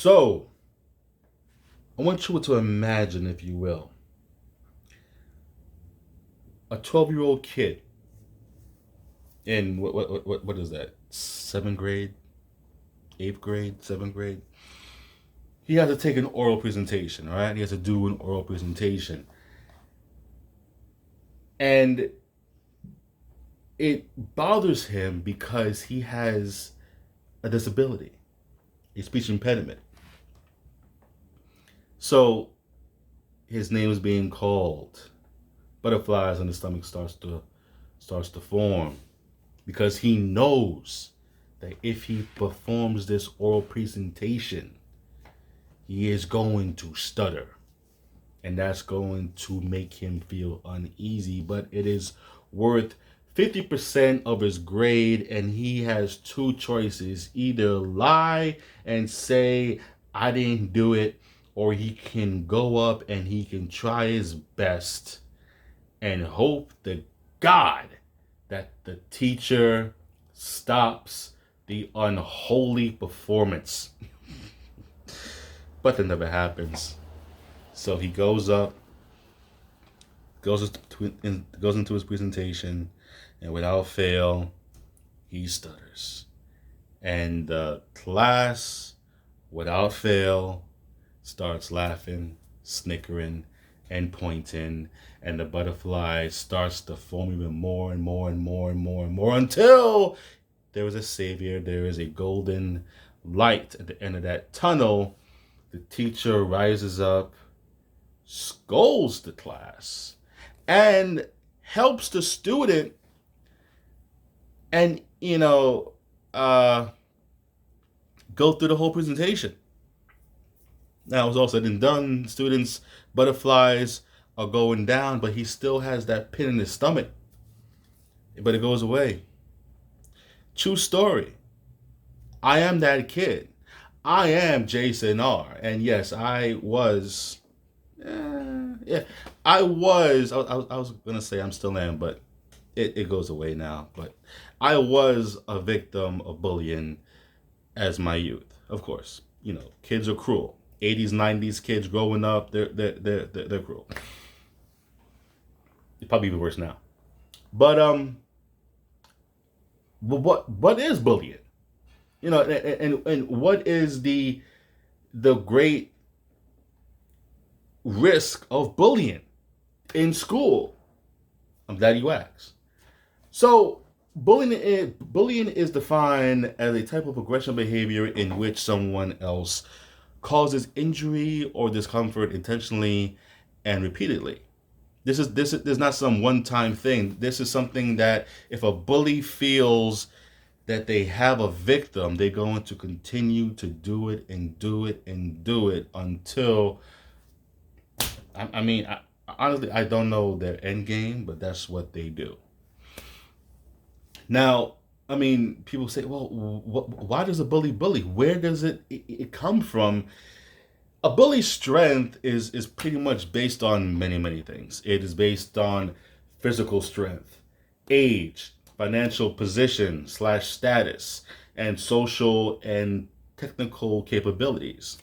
So, I want you to imagine, if you will, a 12-year-old kid in what is that? Seventh grade, eighth grade, seventh grade. He has to take an oral presentation, all right? He has to do an oral presentation. And it bothers him because he has a disability, a speech impediment. So his name is being called. Butterflies in the stomach starts to form because he knows that if he performs this oral presentation, he is going to stutter. And that's going to make him feel uneasy. But it is worth 50% of his grade, and he has two choices: either lie and say, I didn't do it, or he can go up and he can try his best and hope to God that the teacher stops the unholy performance. But that never happens. So he goes up, goes into his presentation, and without fail, he stutters. And the class, without fail, starts laughing, snickering, and pointing, and the butterfly starts to form even more and more and more and more and more until there is a savior, there is a golden light at the end of that tunnel. The teacher rises up, scolds the class, and helps the student and, go through the whole presentation. Now, it was all said and done. Students, butterflies are going down, but he still has that pit in his stomach. But it goes away. True story. I am that kid. I am Jason R. And yes, I was. Yeah, I was. I was gonna say I'm still am, but it goes away now. But I was a victim of bullying as my youth. Of course, kids are cruel. 80s, 90s kids growing up, they're cruel. It's probably even worse now. But what is bullying? And what is the great risk of bullying in school? I'm glad you asked. So bullying is defined as a type of aggression behavior in which someone else causes injury or discomfort intentionally and repeatedly. This is not some one-time thing. This is something that if a bully feels that they have a victim, they're going to continue to do it and do it and do it until honestly, I don't know their end game, but that's what they do. Now, people say, well, why does a bully bully? Where does it come from? A bully's strength is pretty much based on many, many things. It is based on physical strength, age, financial position / status, and social and technical capabilities.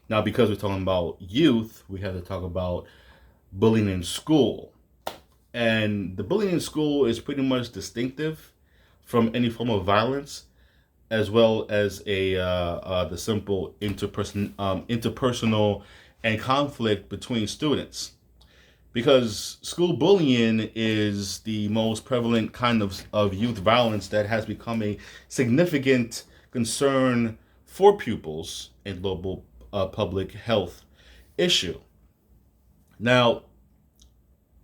Now, because we're talking about youth, we have to talk about bullying in school. And the bullying in school is pretty much distinctive from any form of violence, as well as the simple interpersonal and conflict between students. Because school bullying is the most prevalent kind of youth violence that has become a significant concern for pupils and global public health issue. Now,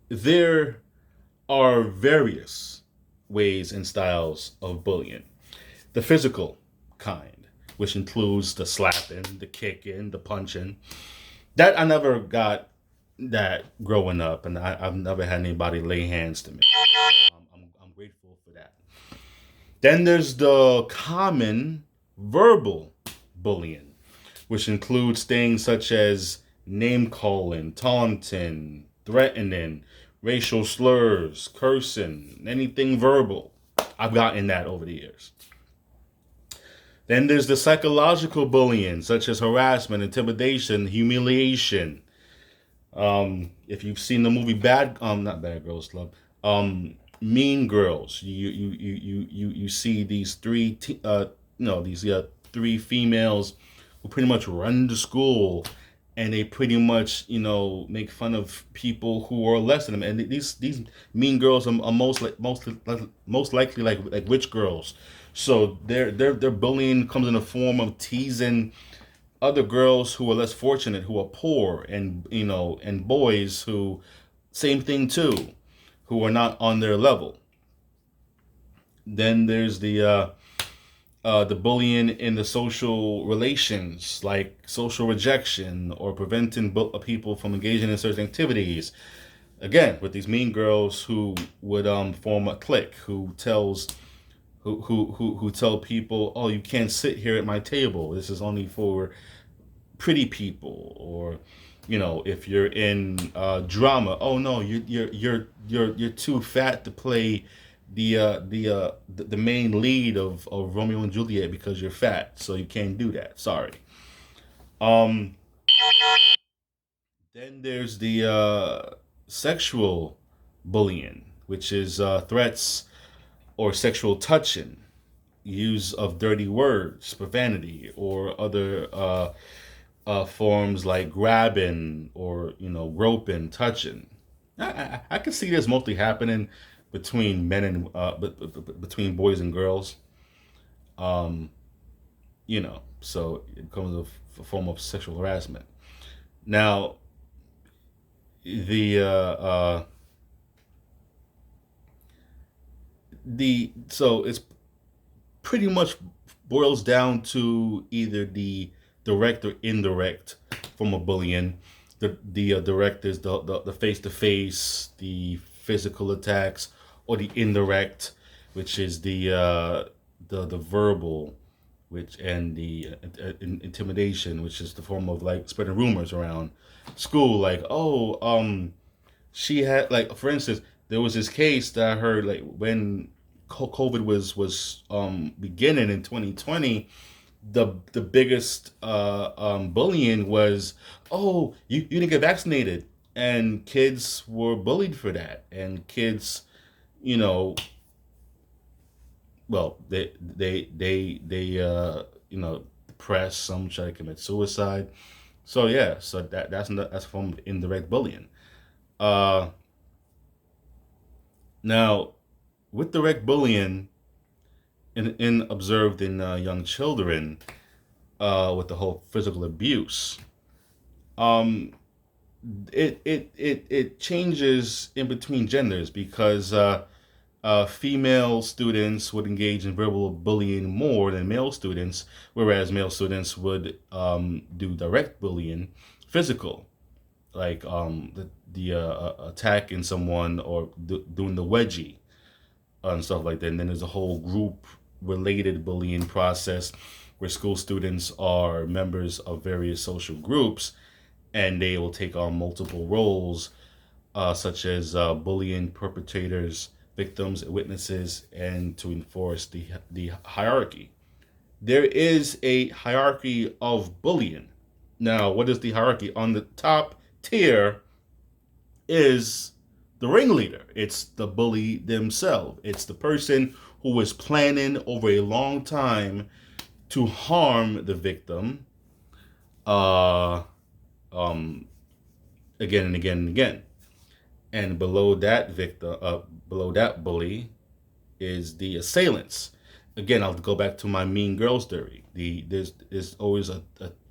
there are various ways and styles of bullying. The physical kind, which includes the slapping, the kicking, the punching. That I never got that growing up, and I've never had anybody lay hands to me. I'm grateful for that. Then there's the common verbal bullying, which includes things such as name calling, taunting, threatening, racial slurs, cursing, anything verbal. I've gotten that over the years. Then there's the psychological bullying, such as harassment, intimidation, humiliation. If you've seen the movie not Bad Girls Club, Mean Girls, you see these these three females who pretty much run the school, and they pretty much make fun of people who are less than them. And these mean girls are most likely like rich girls. So their bullying comes in the form of teasing other girls who are less fortunate, who are poor, and and boys who same thing too, who are not on their level. Then there's the bullying in the social relations, like social rejection or preventing people from engaging in certain activities. Again, with these mean girls who would form a clique, who tell people, "Oh, you can't sit here at my table. This is only for pretty people." Or, if you're in drama, "Oh no, you're too fat to play the main lead of Romeo and Juliet because you're fat, so you can't do that. Sorry." Um, then there's the sexual bullying, which is threats or sexual touching, use of dirty words, profanity, or other forms like grabbing or groping, touching. I can see this mostly happening between men and between boys and girls. Um, so it becomes a form of sexual harassment. Now, the so it's pretty much boils down to either the direct or indirect form of bullying. The direct is the face to face, the physical attacks, or the indirect, which is the verbal, which and the intimidation, which is the form of like spreading rumors around school, like, "Oh, she had," like, for instance, there was this case that I heard, like, when COVID was beginning in 2020. The biggest bullying was, "Oh, you didn't get vaccinated," and kids were bullied for that. And kids, you know, well, they depressed. Some try to commit suicide. So yeah, so that's from indirect bullying. Uh, Now, with direct bullying in observed in young children, with the whole physical abuse, um, it changes in between genders because female students would engage in verbal bullying more than male students, whereas male students would do direct bullying, physical, like the attacking someone or doing the wedgie and stuff like that. And then there's a whole group related bullying process where school students are members of various social groups, and they will take on multiple roles, such as bullying perpetrators, victims, witnesses, and to enforce the hierarchy. There is a hierarchy of bullying. Now, what is the hierarchy? On the top tier is the ringleader. It's the bully themselves. It's the person who is planning over a long time to harm the victim, uh, um, again and again and again. And below that bully, is the assailants. Again, I'll go back to my Mean Girls theory. There's always a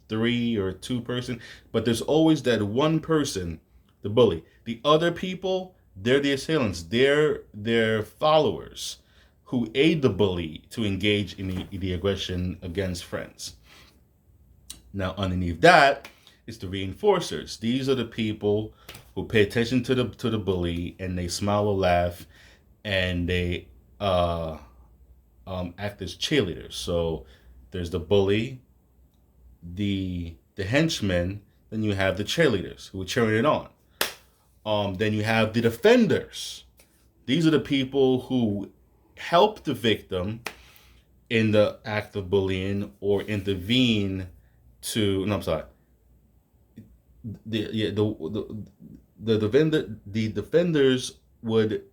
three or two person, but there's always that one person, the bully. The other people, they're the assailants. They're their followers who aid the bully to engage in the aggression against friends. Now, underneath that is the reinforcers. These are the people who pay attention to the bully, and they smile or laugh, and they uh, act as cheerleaders. So there's the bully, the henchmen, then you have the cheerleaders who are cheering it on. Then you have the defenders. These are the people who help the victim in the act of bullying or intervene to. No, I'm sorry. The yeah the defenders would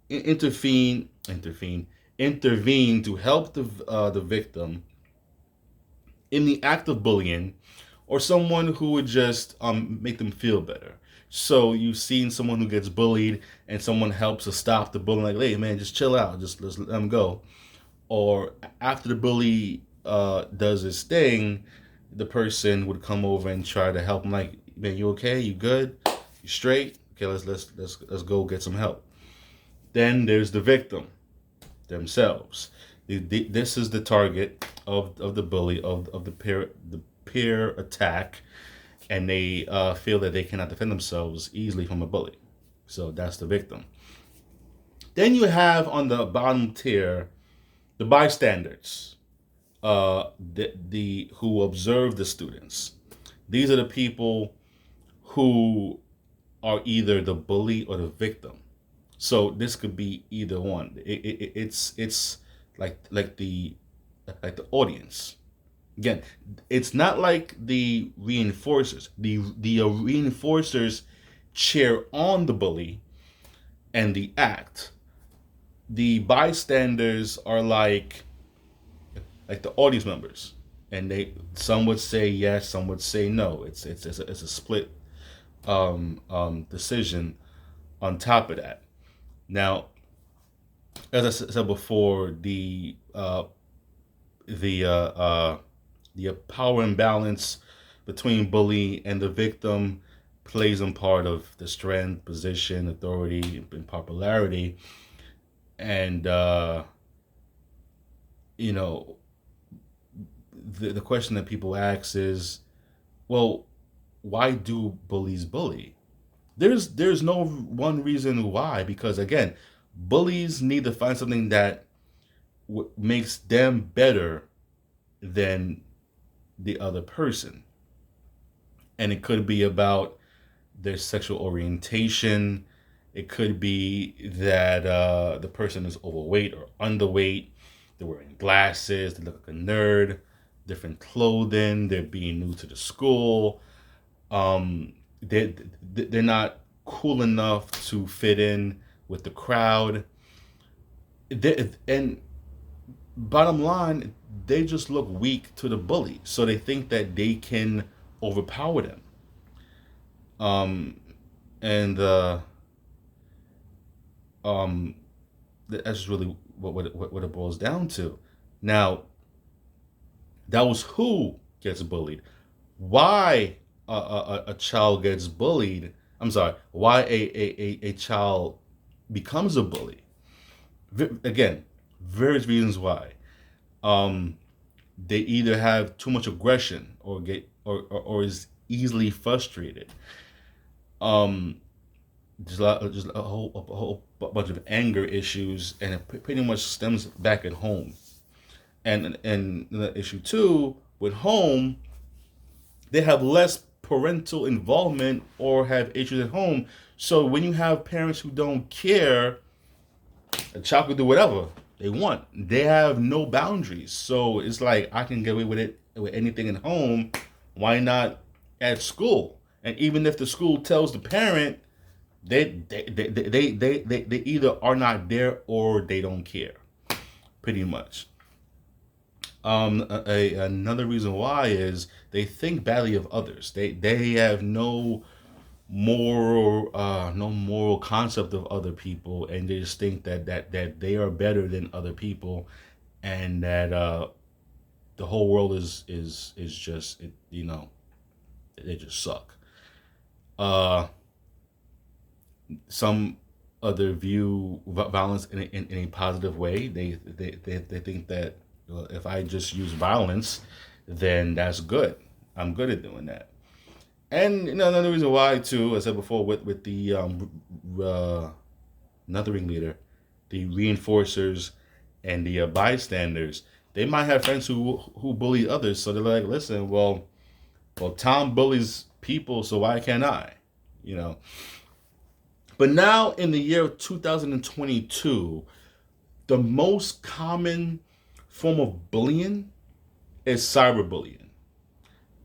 intervene to help the victim in the act of bullying, or someone who would just make them feel better. So you've seen someone who gets bullied and someone helps to stop the bullying, like, hey man, just chill out, just let them go. Or after the bully does his thing, the person would come over and try to help him, like, man, you okay? You good? You straight? Okay, let's go get some help. Then there's the victim themselves. This is the target of the bully, of the peer attack, and they feel that they cannot defend themselves easily from a bully. So that's the victim. Then you have on the bottom tier the bystanders, the who observe the students. These are the people who are either the bully or the victim. So this could be either one. It's like the audience. Again, it's not like the reinforcers. The reinforcers cheer on the bully and the act. The bystanders are like the audience members, and some would say yes, some would say no. It's a split decision on top of that. Now, as I said before, the power imbalance between bully and the victim plays in part of the strength, position, authority, and popularity. And you know, the question that people ask is, well, why do bullies bully? There's no one reason why, because again, bullies need to find something that makes them better than the other person. And it could be about their sexual orientation. It could be that the person is overweight or underweight. They're wearing glasses. They look like a nerd. Different clothing. They're being new to the school. They're not cool enough to fit in with the crowd. And bottom line, they just look weak to the bully, so they think that they can overpower them. And um, that's really what it boils down to. Now, that was who gets bullied. Why a child gets bullied? I'm sorry. Why a child becomes a bully? Again, various reasons why. They either have too much aggression or is easily frustrated. Um, just a whole bunch of anger issues, and it pretty much stems back at home. And the issue too with home, they have less parental involvement or have issues at home. So when you have parents who don't care, a child can do whatever they want. They have no boundaries. So it's like, I can get away with it with anything at home. Why not at school? And even if the school tells the parent, they either are not there or they don't care, pretty much. Another reason why is they think badly of others. They have no moral concept of other people, and they just think that they are better than other people, and that the whole world is just they just suck. Uh, some other view violence in a positive way. They think that, well, if I just use violence, then that's good. I'm good at doing that. And another reason why too, as I said before, with the another ringleader, the reinforcers, and the bystanders, they might have friends who bully others. So they're like, listen, well, Tom bullies people, so why can't I? You know. But now in the year of 2022, the most common form of bullying is cyberbullying.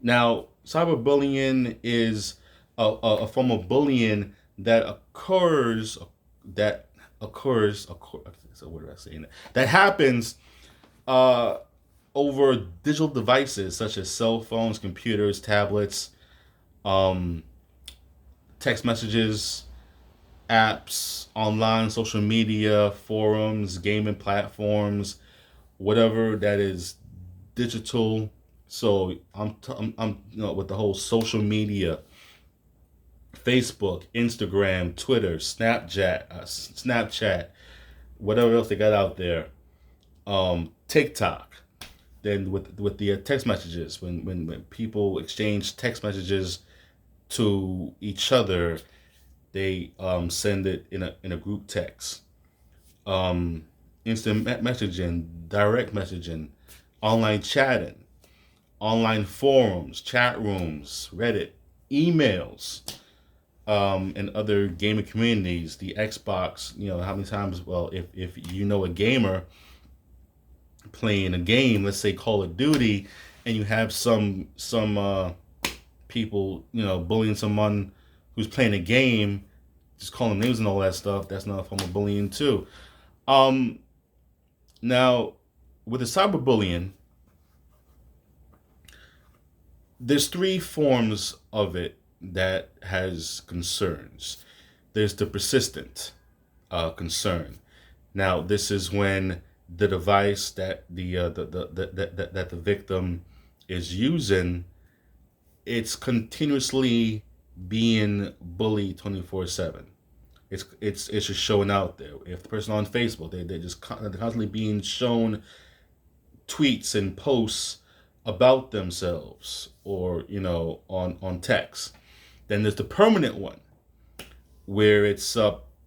Now, cyberbullying is a form of bullying that occurs. So what did I say? That happens uh, over digital devices such as cell phones, computers, tablets, um, text messages, apps, online social media, forums, gaming platforms, whatever that is digital. So I'm with the whole social media, Facebook, Instagram, Twitter, Snapchat, whatever else they got out there, TikTok. Then with the text messages, when people exchange text messages to each other, they send it in a group text. Um, Instant messaging, direct messaging, online chatting, online forums, chat rooms, Reddit, emails, and other gaming communities. The Xbox, how many times? Well, if you know a gamer playing a game, let's say Call of Duty, and you have some people, bullying someone who's playing a game, just calling names and all that stuff. That's not a form of bullying too. Um, Now, with the cyberbullying, there's three forms of it that has concerns. There's the persistent concern. Now, this is when the device that that the victim is using, it's continuously being bullied 24/7. It's just showing out there. If the person on Facebook, they're just constantly being shown tweets and posts about themselves, or on text. Then there's the permanent one, where it's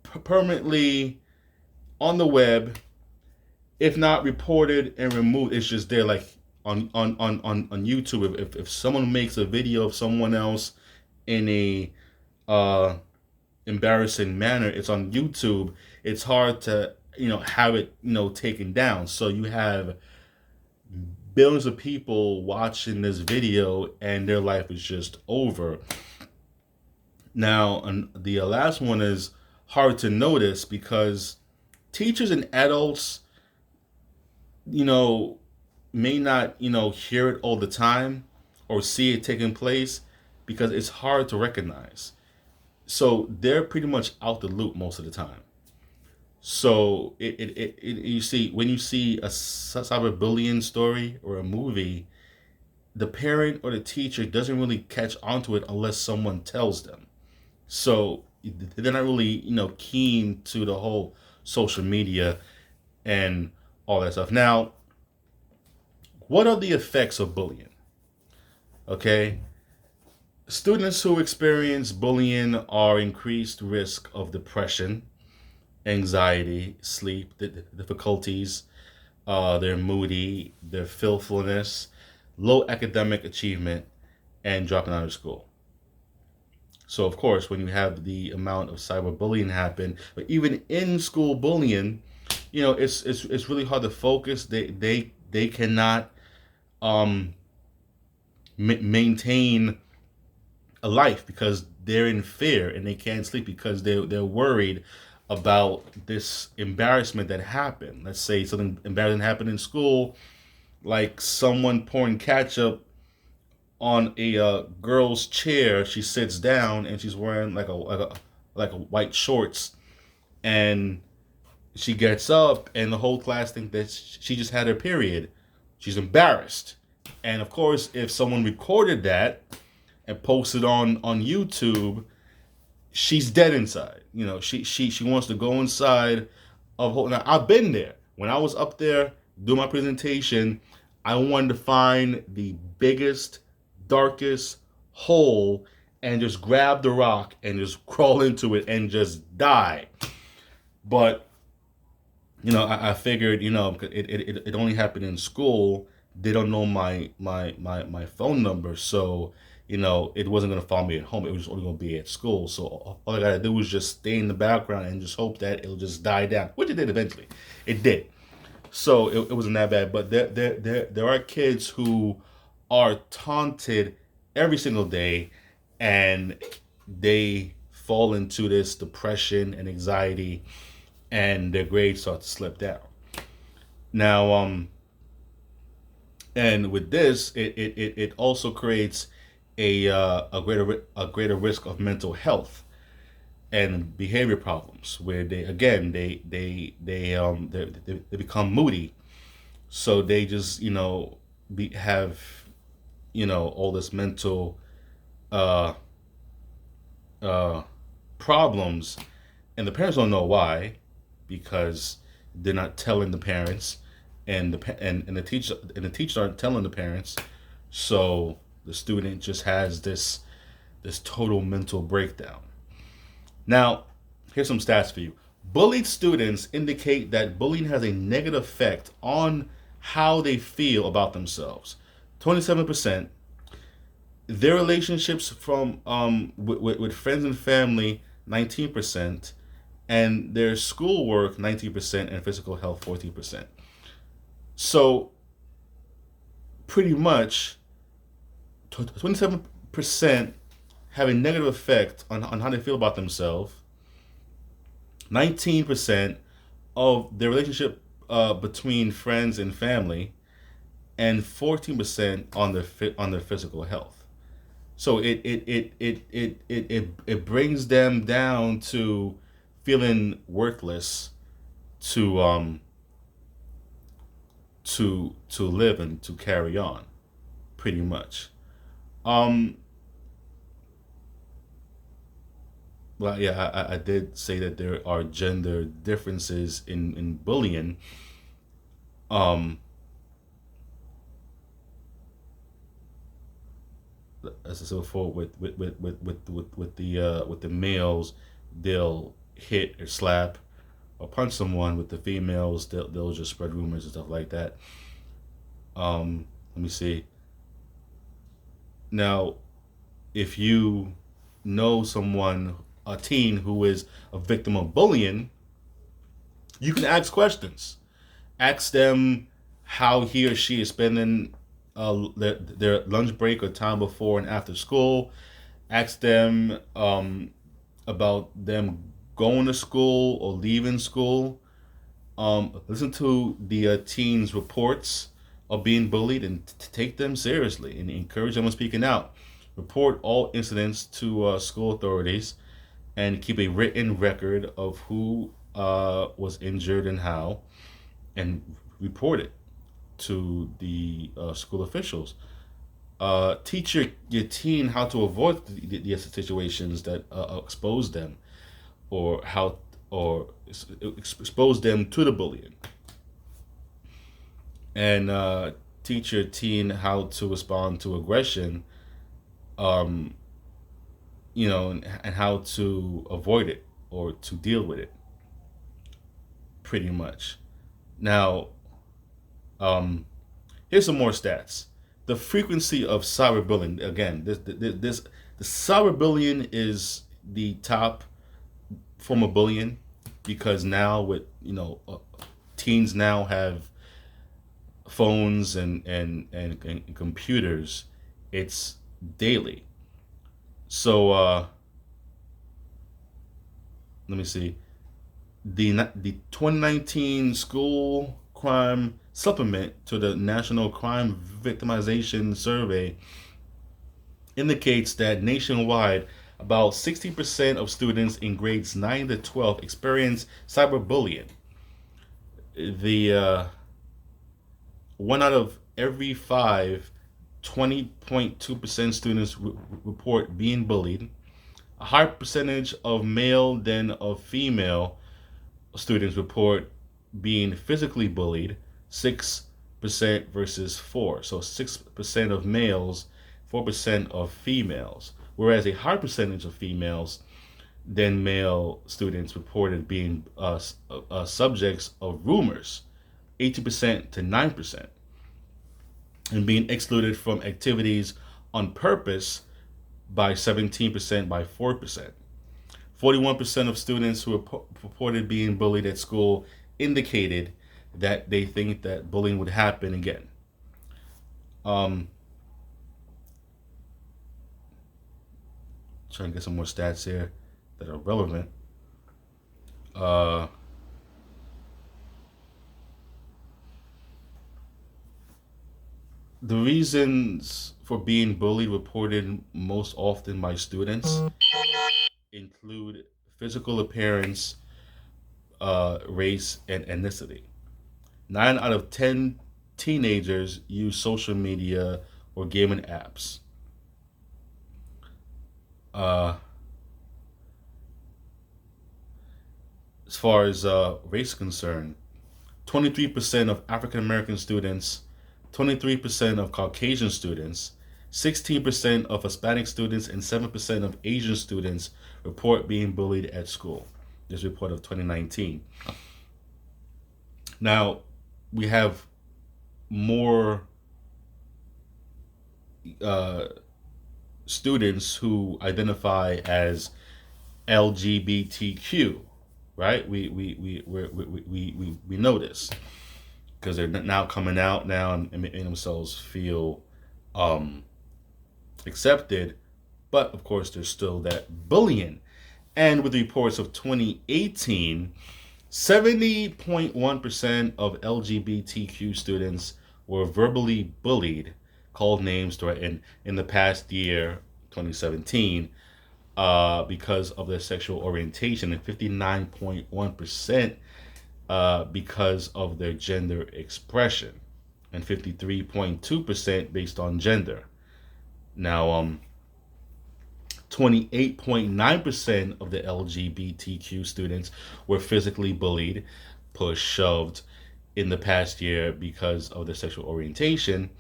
permanently on the web. If not reported and removed, it's just there, like on YouTube. If someone makes a video of someone else in a embarrassing manner, it's on YouTube. It's hard to have it taken down. So you have billions of people watching this video, and their life is just over. Now, and the last one is hard to notice, because teachers and adults, you know, may not, hear it all the time or see it taking place, because it's hard to recognize. So they're pretty much out the loop most of the time. So you see, when you see a cyberbullying story or a movie, the parent or the teacher doesn't really catch onto it unless someone tells them. So they're not really, keen to the whole social media and all that stuff. Now, what are the effects of bullying? Okay. Students who experience bullying are increased risk of depression, anxiety, sleep difficulties. They're moody, they're willfulness, low academic achievement, and dropping out of school. So, of course, when you have the amount of cyberbullying happen, but even in school bullying, it's really hard to focus. They cannot um, maintain a life, because they're in fear, and they can't sleep because they're worried about this embarrassment that happened. Let's say something embarrassing happened in school, like someone pouring ketchup on a girl's chair. She sits down and she's wearing like a white shorts, and she gets up, and the whole class think that she just had her period. She's embarrassed, and of course, if someone recorded that and posted on YouTube, she's dead inside. She wants to go inside of whole. Now, I've been there. When I was up there doing my presentation, I wanted to find the biggest, darkest hole and just grab the rock and just crawl into it and just die. But I figured, it only happened in school. They don't know my phone number, so it wasn't gonna follow me at home. It was only gonna be at school. So all I gotta do was just stay in the background and just hope that it'll just die down, which it did eventually. It did. So it wasn't that bad. But there are kids who are taunted every single day, and they fall into this depression and anxiety, and their grades start to slip down. Now, and with this, it also creates a greater risk of mental health and behavior problems, where they again they become moody, so they just have all this mental uh uh problems, and the parents don't know why, because they're not telling the parents, and the teachers aren't telling the parents, so the student just has this total mental breakdown. Now, here's some stats for you. Bullied students indicate that bullying has a negative effect on how they feel about themselves. 27%. Their relationships from with friends and family, 19%, and their schoolwork, 19%, and physical health, 14%. So pretty much 27% have a negative effect on how they feel about themselves. 19% of their relationship between friends and family, and 14% on their physical health. So it brings them down to feeling worthless to to live and to carry on, pretty much. Um, well, yeah, I did say that there are gender differences in bullying. Um, as I said before, with the males, they'll hit or slap or punch someone. With the females, they'll just spread rumors and stuff like that. Let me see. Now, if you know someone, a teen who is a victim of bullying, you can ask questions. Ask them how he or she is spending their lunch break or time before and after school. Ask them about them going to school or leaving school. Listen to the teens' reports of being bullied, and take them seriously and encourage them on speaking out. Report all incidents to school authorities, and keep a written record of who was injured and how, and report it to the school officials. Teach your teen how to avoid the situations that expose them, or how or expose them to the bullying, and teach your teen how to respond to aggression, um, and how to avoid it or to deal with it, pretty much. Now, um, here's some more stats. The frequency of cyberbullying. Again, the cyberbullying is the top form of bullying, because now with teens now have phones and computers. It's daily. So let me see. The 2019 school crime supplement to the National Crime Victimization Survey indicates that nationwide, about 60% of students in grades 9 to 12 experience cyberbullying. The one out of every five, 20.2% students report being bullied. A higher percentage of male than of female students report being physically bullied, 6% versus 4. So 6% of males, 4% of females. Whereas a higher percentage of females than male students reported being subjects of rumors, 80% to 9%, and being excluded from activities on purpose by 17%, by 4%. 41% of students who reported being bullied at school indicated that they think that bullying would happen again. Um, Trying to get some more stats here that are relevant. Uh, the reasons for being bullied reported most often by students include physical appearance, race, and ethnicity. 9 out of 10 teenagers use social media or gaming apps. Uh, as far as race is concerned, 23% of African American students, 23% of Caucasian students, 16% of Hispanic students, and 7% of Asian students report being bullied at school. This report of 2019. Now, we have more uh, students who identify as LGBTQ, right? We know this because they're now coming out now and making themselves feel um, accepted, but of course there's still that bullying. And with the reports of 2018, 70.1% of LGBTQ students were verbally bullied, called names, threatened in the past year, 2017, because of their sexual orientation, and 59.1% because of their gender expression, and 53.2% based on gender. Now, 28.9% of the LGBTQ students were physically bullied, pushed, shoved in the past year because of their sexual orientation,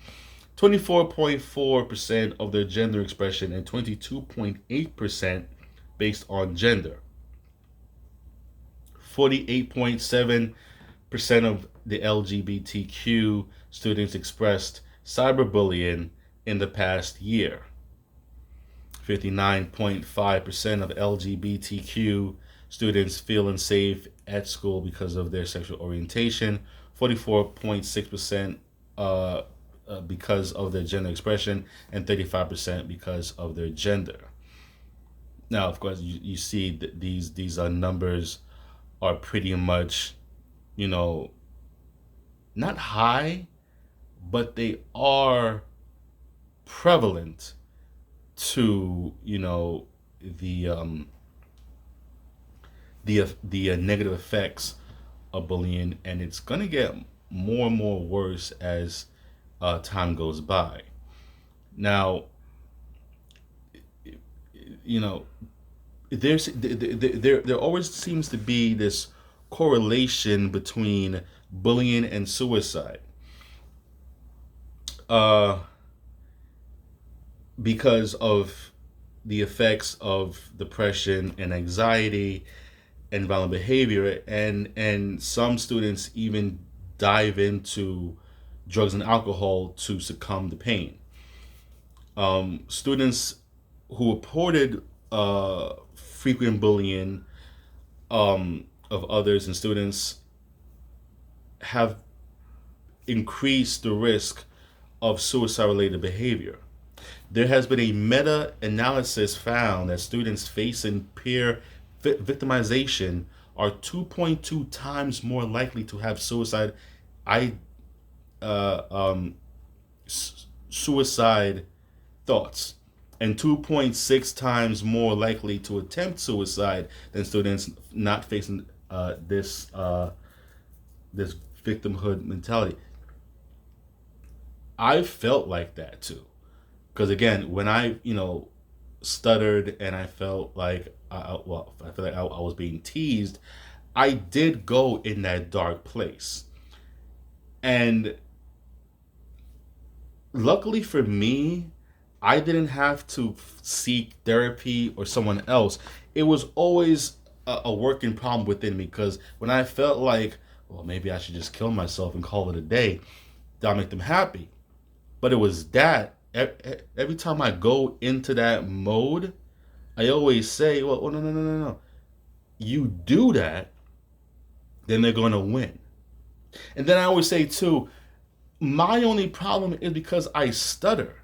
24.4% of their gender expression, and 22.8% based on gender. 48.7% of the LGBTQ students expressed cyberbullying in the past year. 59.5% of LGBTQ students feel unsafe at school because of their sexual orientation. 44.6% because of their gender expression, and 35% because of their gender. Now, of course, you see that these numbers are pretty much, you know, not high, but they are prevalent to, the negative effects of bullying, and it's gonna get more and more worse as time goes by. Now, you know, there always seems to be this correlation between bullying and suicide. Uh, because of the effects of depression and anxiety and violent behavior, and some students even dive into drugs and alcohol to succumb to pain. Students who reported frequent bullying of others and students have increased the risk of suicide related behavior. There has been a meta analysis found that students facing peer victimization are 2.2 times more likely to have I, uh, um, suicide thoughts, and 2.6 times more likely to attempt suicide than students not facing this victimhood mentality. I felt like that too, because again, when I stuttered and I felt like I feel like I was being teased, I did go in that dark place, and luckily for me, I didn't have to seek therapy or someone else. It was always a working problem within me, because when I felt like, well, maybe I should just kill myself and call it a day, that'll make them happy. But it was that every time I go into that mode, I always say, well, no, no, no, no, no. You do that, then they're going to win. And then I always say too, my only problem is because I stutter.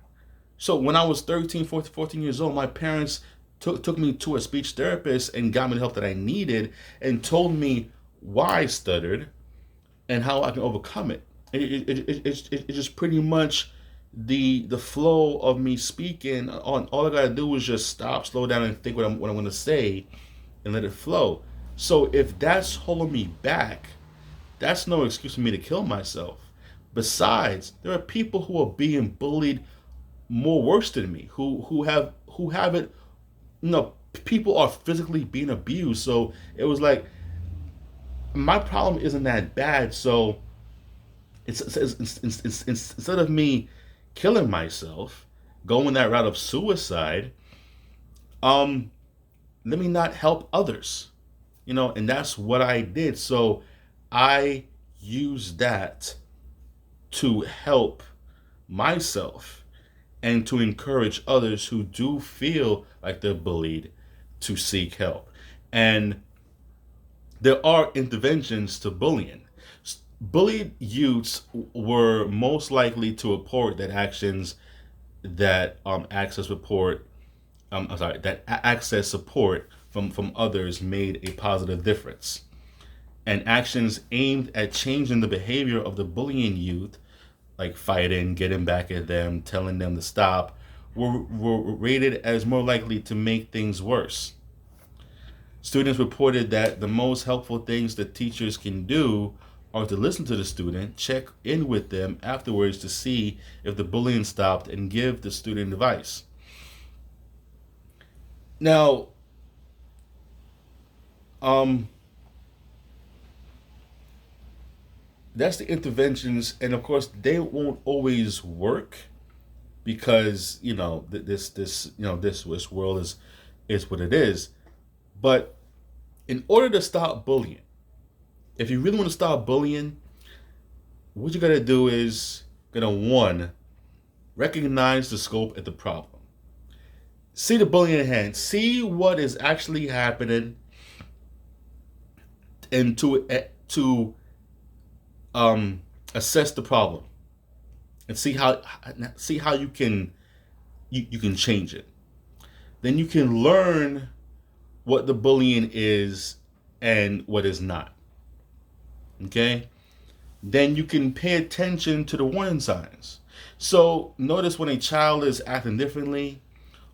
So when I was 13, 14, 14 years old, my parents took me to a speech therapist and got me the help that I needed and told me why I stuttered and how I can overcome it. It's just pretty much the flow of me speaking. On all I gotta do is just stop, slow down, and think what I'm gonna say, and let it flow. So if that's holding me back, that's no excuse for me to kill myself. Besides, there are people who are being bullied more worse than me, who have it. People are physically being abused. So it was like my problem isn't that bad. So instead of me killing myself, going that route of suicide, um, let me not help others. And that's what I did. So I used that to help myself and to encourage others who do feel like they're bullied to seek help. And there are interventions to bullying. Bullied youths were most likely to report that actions that access report I'm sorry, that access support from others made a positive difference. And actions aimed at changing the behavior of the bullying youth, like fighting, getting back at them, telling them to stop, were rated as more likely to make things worse. Students reported that the most helpful things that teachers can do are to listen to the student, check in with them afterwards to see if the bullying stopped, and give the student advice. Now, um, that's the interventions, and of course, they won't always work because this world is what it is. But in order to stop bullying, if you really want to stop bullying, what you gotta do is gonna one recognize the scope of the problem, see the bullying at hand, see what is actually happening, and to assess the problem and see how you can change it. Then you can learn what the bullying is and what is not. Okay? Then you can pay attention to the warning signs. So notice when a child is acting differently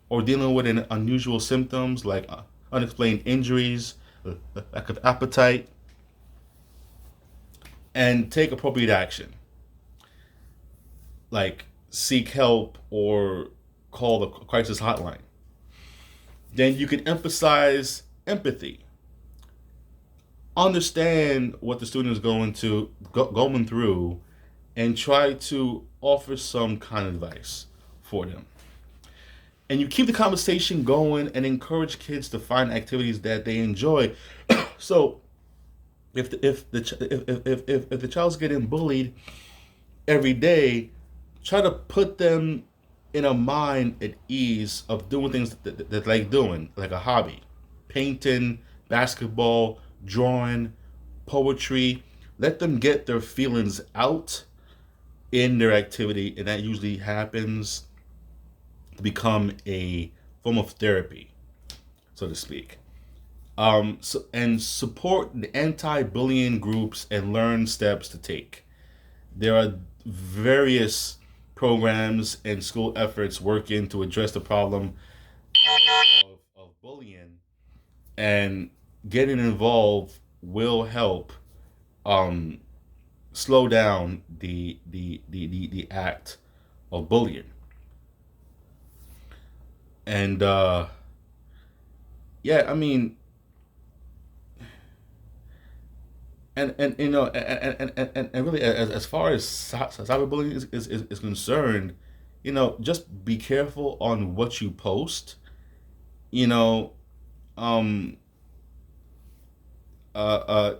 or dealing with an unusual symptoms like unexplained injuries, lack of appetite, and take appropriate action, like seek help or call the crisis hotline. Then you can emphasize empathy, understand what the student is going through, and try to offer some kind of advice for them. And you keep the conversation going and encourage kids to find activities that they enjoy. So if the child's getting bullied every day, try to put them in a mind at ease of doing things that they like doing, like a hobby, painting, basketball, drawing, poetry. Let them get their feelings out in their activity, and that usually happens to become a form of therapy, so to speak. And support the anti-bullying groups and learn steps to take. There are various programs and school efforts working to address the problem of bullying, and getting involved will help um, slow down the act of bullying. And yeah, I mean, and really, as far as cyberbullying is concerned, just be careful on what you post. You know, um, uh, uh,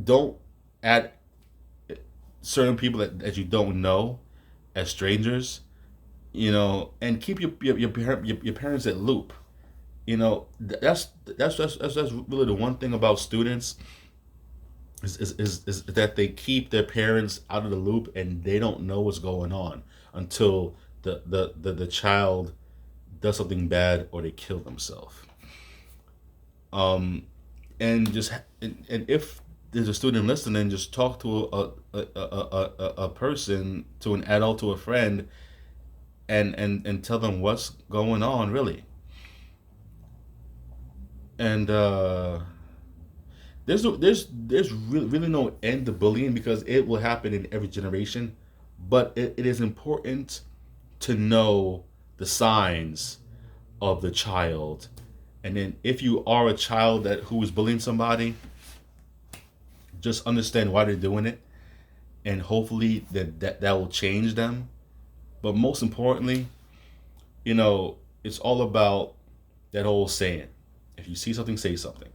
don't add certain people that you don't know as strangers. And keep your parents at loop. That's really the one thing about students is that they keep their parents out of the loop and they don't know what's going on until the child does something bad or they kill themselves. Um, and just and if there's a student listening, just talk to a person, to an adult, to a friend, and tell them what's going on really. And there's really no end to bullying because it will happen in every generation, but it is important to know the signs of the child. And then if you are a child that who is bullying somebody, just understand why they're doing it, and hopefully that will change them. But most importantly, it's all about that whole saying: if you see something, say something,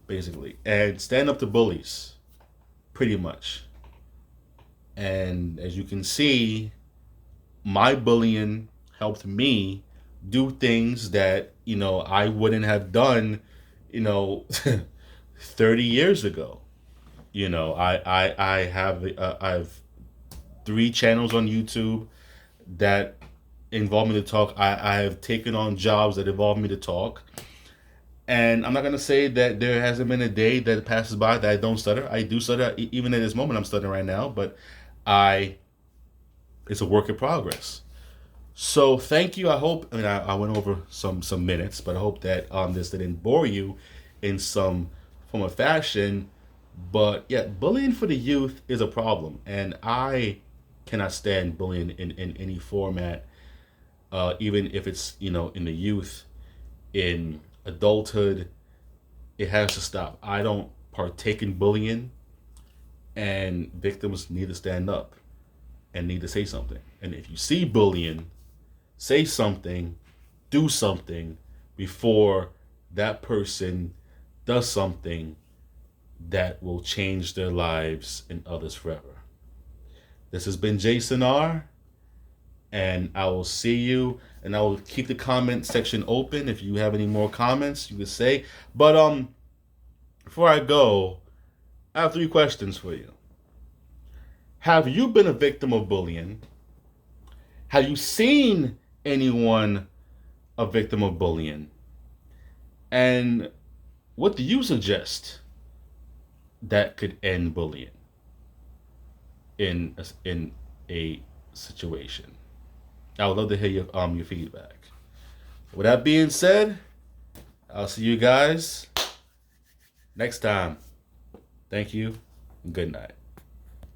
basically, and stand up to bullies, pretty much. And as you can see, my bullying helped me do things that I wouldn't have done, you know, 30 years ago. I have 3 channels on YouTube that involve me to talk. I have taken on jobs that involve me to talk. And I'm not gonna say that there hasn't been a day that passes by that I don't stutter. I do stutter. Even at this moment, I'm stuttering right now. But I, it's a work in progress. So thank you. I hope. I mean, I went over some minutes, but I hope that this didn't bore you in some form of fashion. But yeah, bullying for the youth is a problem, and I cannot stand bullying in any format, even if it's in the youth, in adulthood. It has to stop. I don't partake in bullying, and victims need to stand up and need to say something. And if you see bullying, say something, do something before that person does something that will change their lives and others forever. This has been Jason R. And I will see you. And I will keep the comment section open. If you have any more comments, you can say. But before I go, I have 3 questions for you. Have you been a victim of bullying? Have you seen anyone a victim of bullying? And what do you suggest that could end bullying in a situation? I would love to hear your feedback. With that being said, I'll see you guys next time. Thank you and good night.